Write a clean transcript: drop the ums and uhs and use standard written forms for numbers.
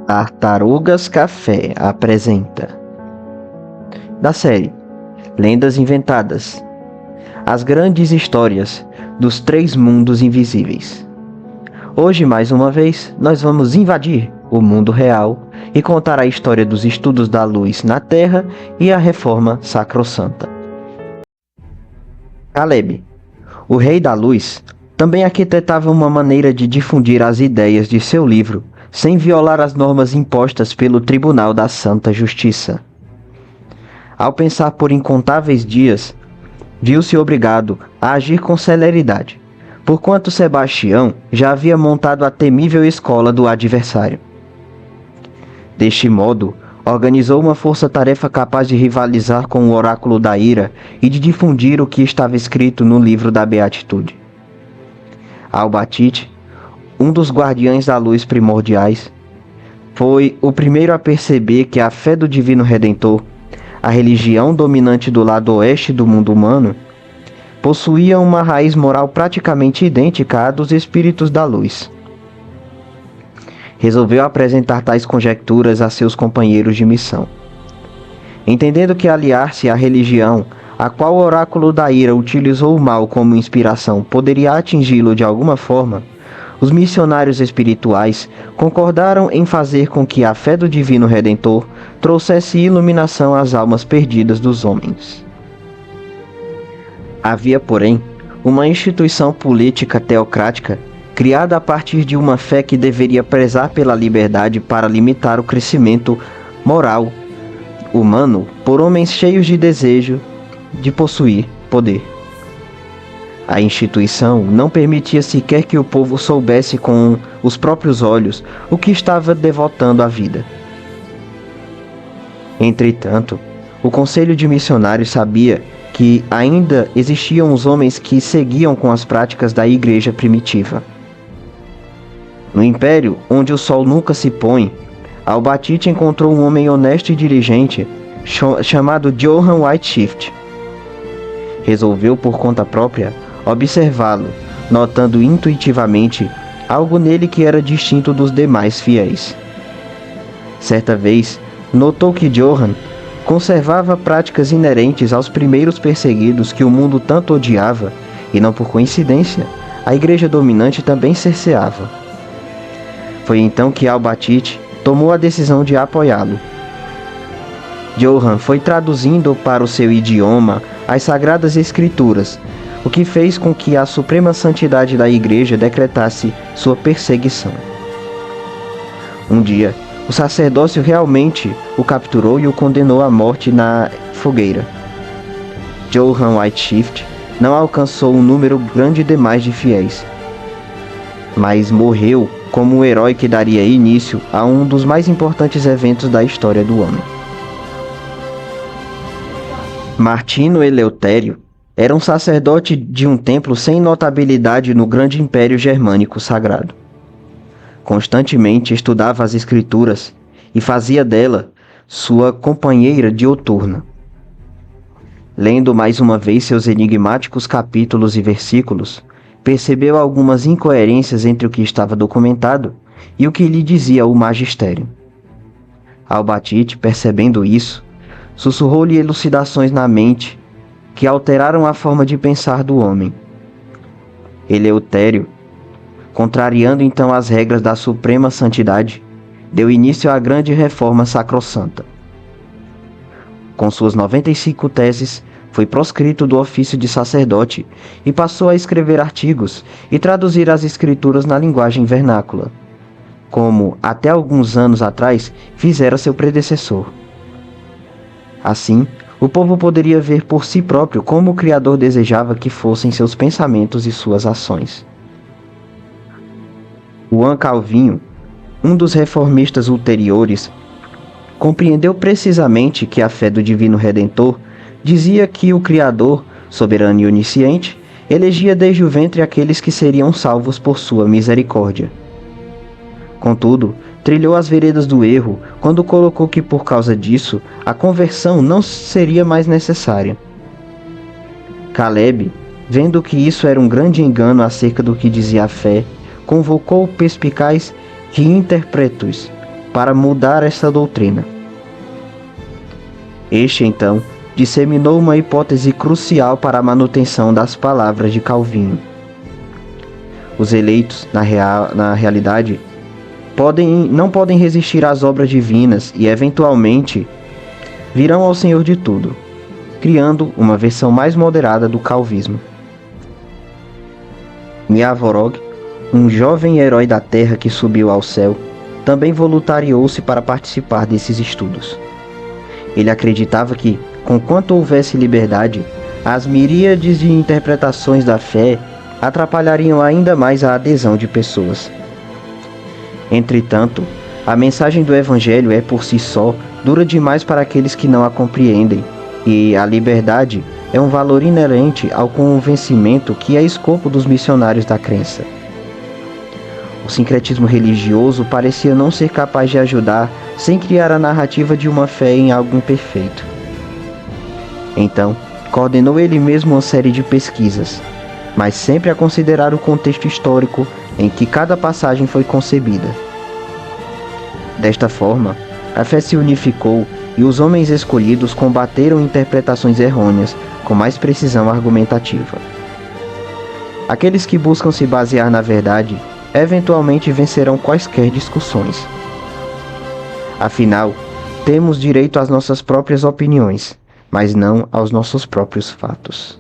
Tartarugas Café apresenta da série Lendas Inventadas, as grandes histórias dos três mundos invisíveis. Hoje, mais uma vez, nós vamos invadir o mundo real e contar a história dos estudos da luz na Terra e a reforma sacrossanta. Caleb, o Rei da Luz, também arquitetava uma maneira de difundir as ideias de seu livro sem violar as normas impostas pelo Tribunal da Santa Justiça. Ao pensar por incontáveis dias, viu-se obrigado a agir com celeridade, porquanto Sebastião já havia montado a temível escola do adversário. Deste modo, organizou uma força-tarefa capaz de rivalizar com o Oráculo da Ira e de difundir o que estava escrito no livro da Beatitude. Albatite, um dos guardiães da luz primordiais, foi o primeiro a perceber que a fé do Divino Redentor, a religião dominante do lado oeste do mundo humano, possuía uma raiz moral praticamente idêntica à dos espíritos da luz. Resolveu apresentar tais conjecturas a seus companheiros de missão. Entendendo que aliar-se à religião a qual o Oráculo da Ira utilizou o mal como inspiração poderia atingi-lo de alguma forma, os missionários espirituais concordaram em fazer com que a fé do Divino Redentor trouxesse iluminação às almas perdidas dos homens. Havia, porém, uma instituição política teocrática criada a partir de uma fé que deveria prezar pela liberdade para limitar o crescimento moral humano por homens cheios de desejo de possuir poder. A instituição não permitia sequer que o povo soubesse com os próprios olhos o que estava devotando à vida. Entretanto, o Conselho de Missionários sabia que ainda existiam os homens que seguiam com as práticas da igreja primitiva. No império, onde o sol nunca se põe, Albatite encontrou um homem honesto e diligente chamado Johann Whiteshift. Resolveu por conta própria observá-lo, notando intuitivamente algo nele que era distinto dos demais fiéis. Certa vez, notou que Johann conservava práticas inerentes aos primeiros perseguidos que o mundo tanto odiava, e não por coincidência, a igreja dominante também cerceava. Foi então que Albatite tomou a decisão de apoiá-lo. Johann foi traduzindo para o seu idioma as Sagradas Escrituras, o que fez com que a suprema santidade da igreja decretasse sua perseguição. Um dia, o sacerdócio realmente o capturou e o condenou à morte na fogueira. Johann Whiteshift não alcançou um número grande demais de fiéis, mas morreu como o herói que daria início a um dos mais importantes eventos da história do homem. Martino Eleutério era um sacerdote de um templo sem notabilidade no grande império germânico sagrado. Constantemente estudava as escrituras e fazia dela sua companheira dioturna. Lendo mais uma vez seus enigmáticos capítulos e versículos, percebeu algumas incoerências entre o que estava documentado e o que lhe dizia o magistério. Albatite, percebendo isso, sussurrou-lhe elucidações na mente que alteraram a forma de pensar do homem. Eleutério, contrariando então as regras da suprema santidade, deu início à grande reforma sacrossanta. Com suas 95 teses, foi proscrito do ofício de sacerdote e passou a escrever artigos e traduzir as escrituras na linguagem vernácula, como, até alguns anos atrás, fizera seu predecessor. Assim, o povo poderia ver por si próprio como o Criador desejava que fossem seus pensamentos e suas ações. Juan Calvinho, um dos reformistas ulteriores, compreendeu precisamente que a fé do Divino Redentor dizia que o Criador, soberano e onisciente, elegia desde o ventre aqueles que seriam salvos por sua misericórdia. Contudo, trilhou as veredas do erro quando colocou que por causa disso a conversão não seria mais necessária. Caleb, vendo que isso era um grande engano acerca do que dizia a fé, convocou o perspicaz que intérpretes para mudar essa doutrina. Este, então, disseminou uma hipótese crucial para a manutenção das palavras de Calvino. Os eleitos, na realidade, não podem resistir às obras divinas e, eventualmente, virão ao Senhor de tudo, criando uma versão mais moderada do calvismo. Miavorog, um jovem herói da terra que subiu ao céu, também voluntariou-se para participar desses estudos. Ele acreditava que, conquanto houvesse liberdade, as miríades de interpretações da fé atrapalhariam ainda mais a adesão de pessoas. Entretanto, a mensagem do Evangelho é por si só dura demais para aqueles que não a compreendem, e a liberdade é um valor inerente ao convencimento que é escopo dos missionários da crença. O sincretismo religioso parecia não ser capaz de ajudar sem criar a narrativa de uma fé em algo imperfeito. Então, coordenou ele mesmo uma série de pesquisas, mas sempre a considerar o contexto histórico em que cada passagem foi concebida. Desta forma, a fé se unificou e os homens escolhidos combateram interpretações errôneas com mais precisão argumentativa. Aqueles que buscam se basear na verdade eventualmente vencerão quaisquer discussões. Afinal, temos direito às nossas próprias opiniões, mas não aos nossos próprios fatos.